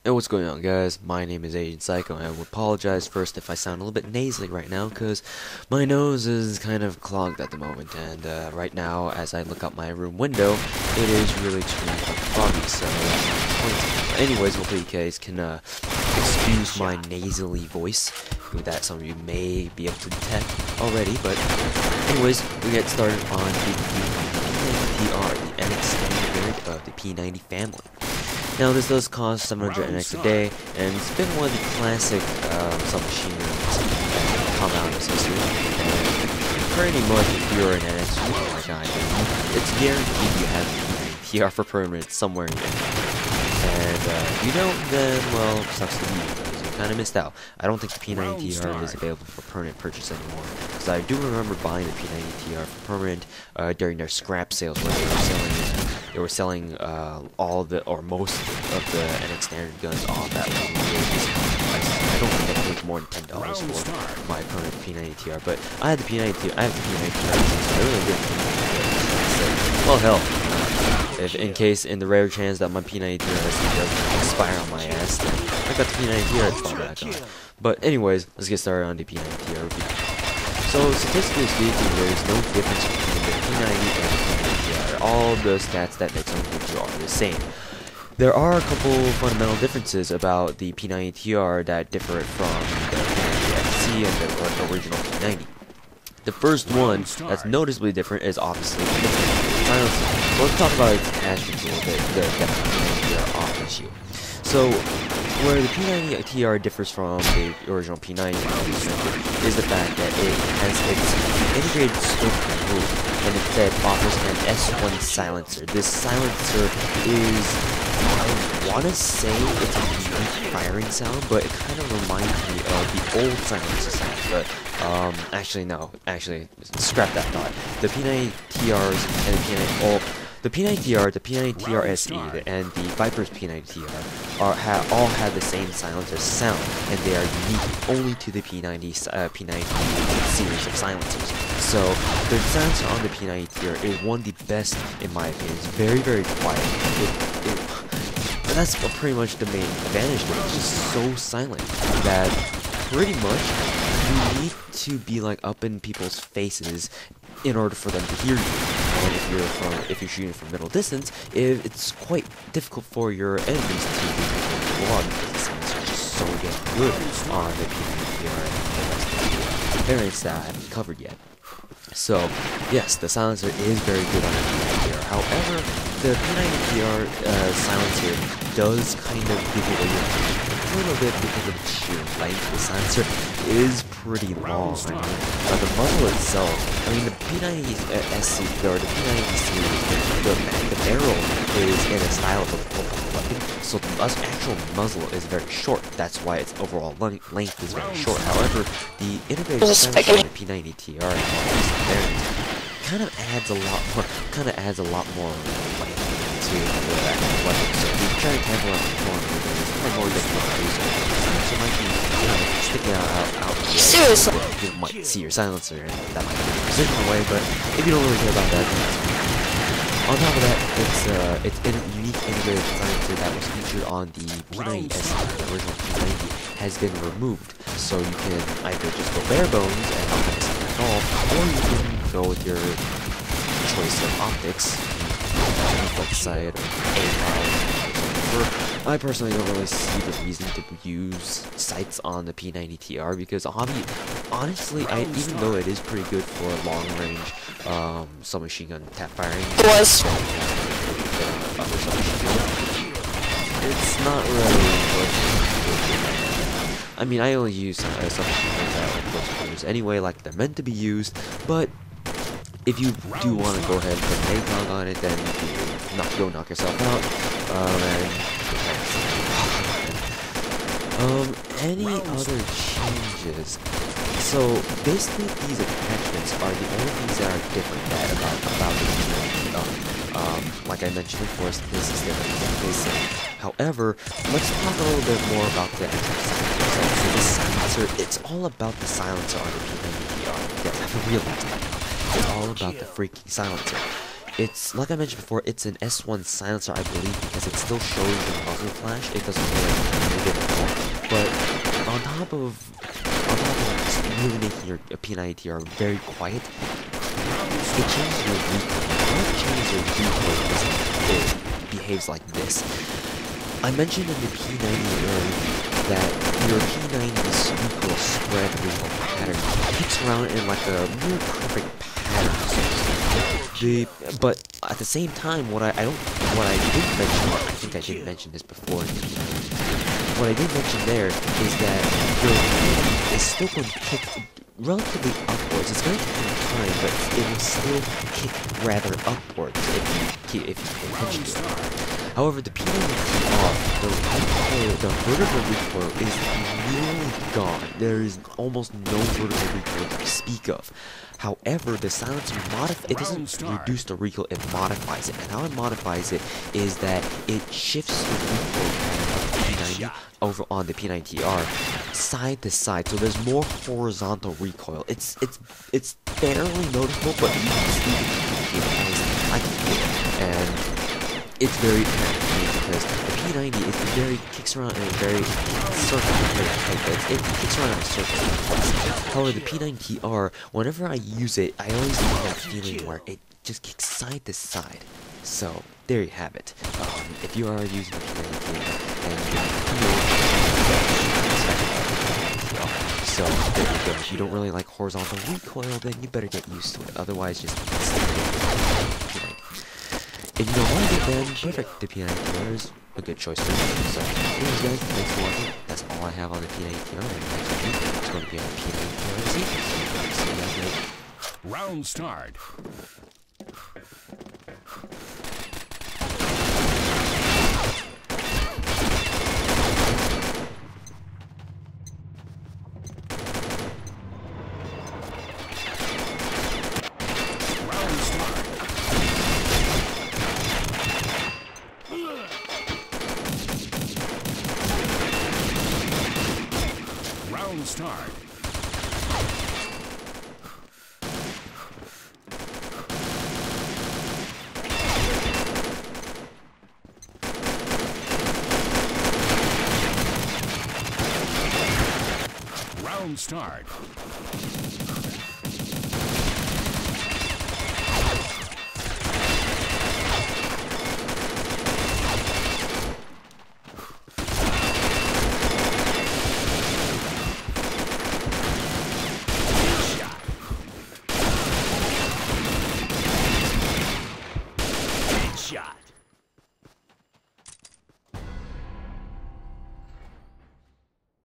Hey, what's going on, guys? My name is Agent Psycho, and I will apologize first if I sound a little bit nasally right now, because my nose is kind of clogged at the moment, and right now, as I look out my room window, it is really extremely foggy, so anyways, hopefully you guys can excuse my nasally voice, that some of you may be able to detect already, but anyways, we get started on the P90TR, the NX standard variant of the P90 family. Now, this does cost 700 NX a day, and it's been one of the classic submachine guns that come out of history. And pretty much, if you're an NX user like I am, it's guaranteed you have the P90TR for permanent somewhere in there. And if you don't, then, well, sucks to be you, because you kind of missed out. I don't think the P90TR is available for permanent purchase anymore, because I do remember buying the P90TR for permanent during their scrap sales where they were selling all of the, or most of the NX standard guns off at like really discounted prices. I don't think I paid more than $10 for my permanent P90TR, but I had the P90TR, I have the P90TR, so I really did. So, well, hell, if in case, in the rare chance that my P90TR does expire on my ass, then I got the P90TR to fall back on. But anyways, let's get started on the P90TR review. So, statistically speaking, there is no difference between the P90 and the P90TR. All the stats that make some of you are the same. There are a couple fundamental differences about the P90TR that differ from the P90 SE and the original P90. The first one that's noticeably different is obviously the silencer. Let's talk about its attributes a little bit that the P90TR offers you. So, where the P90TR differs from the original P90 is the fact that it has its integrated scope removed and instead offers an S1 silencer. This silencer is, I want to say it's a unique firing sound, but it kind of reminds me of the old silencer sound, but actually no, scrap that thought. The P90TRs and the P90, the P90TR, the P90TR SE, and the Viper's P90TR all have the same silencer sound, and they are unique only to the P90 series of silencers. So, the silencer on the P90TR is one of the best, in my opinion. It's very, very quiet. And that's pretty much the main advantage of it. It's just so silent that pretty much you need to be like up in people's faces in order for them to hear you. And if you're shooting from middle distance, it's quite difficult for your enemies to blow up because the sounds are just so damn good on the P90TR and the rest of the variants that I haven't covered yet. So, yes, the silencer is very good on the P90TR. However, the P90TR silencer does kind of give away a little bit because of its sheer length. The silencer is pretty long. I mean, the muzzle itself, I mean, the P90 SE, or the P90 series, the barrel is in a style of a weapon, so the actual muzzle is very short. That's why its overall length is very short. However, the integrated silencer in the P90TR kind of adds a lot more length to the actual weapon. So if you try to tackle out the corner, it's more difficult to do so. So it might be, sticking out seriously, you might see your silencer, and that might be a precision away, but if you don't really care about that, then that's fine. On top of that, it's a unique integrated silencer that was featured on the P90 SE, the original P90, has been removed. So you can either just go bare bones and not have a sound at all, or you can go with your choice of optics, like sight or A-power. I personally don't really see the reason to use sights on the P90TR because honestly, even though it is pretty good for long-range submachine gun tap firing, it's not really. I mean, I only use submachine guns at close quarters anyway, like they're meant to be used. But if you do want to go ahead and put an ACOG on it, then go knock yourself out. Any other changes? So basically, these attachments are the only things that are different about the P90. Like I mentioned before, this is exactly the same. However, let's talk a little bit more about the actual silencer. So the silencer, it's all about the silencer on the P90TR. Yes, I realized that now. It's all about the freaking silencer. It's, like I mentioned before, it's an S1 silencer, I believe, because it still shows the muzzle flash. It doesn't really get it all. But on top of just really making your P90TR very quiet, it changes your recoil. How it changes your recoil is it behaves like this. I mentioned in the P90 earlier that your P90's recoil spread recoil pattern kicks around in like a near perfect pattern. But at the same time, what I didn't mention, I think I did mention this before. What I did mention there is that your P90 is still going to kick relatively upwards. It's going to take some time, but it will still kick rather upwards if you pay attention to it. However, the P90TR, the vertical recoil is nearly gone. There is almost no vertical recoil to speak of. However, the silencer it doesn't reduce the recoil, it modifies it. And how it modifies it is that it shifts the recoil pattern of the P90 over on the P90TR side to side, so there's more horizontal recoil. It's barely noticeable, but you can see it. I can feel it, and it's very apparent to me because the P90 kicks around in a very circle, it kicks around in a circle. However, the P90TR, whenever I use it, I always get that feeling where it just kicks side to side. So there you have it. If you are using the P90TR and so there you go. If you don't really like horizontal recoil, then you better get used to it. Otherwise, just if you don't like it, then perfect. The P90TR is a good choice for you. So, anyways guys, thanks for watching. That's all I have on the P90TR. And next week, it's going to be on the P90TR SE. See you guys later. Round start. Start. Round start.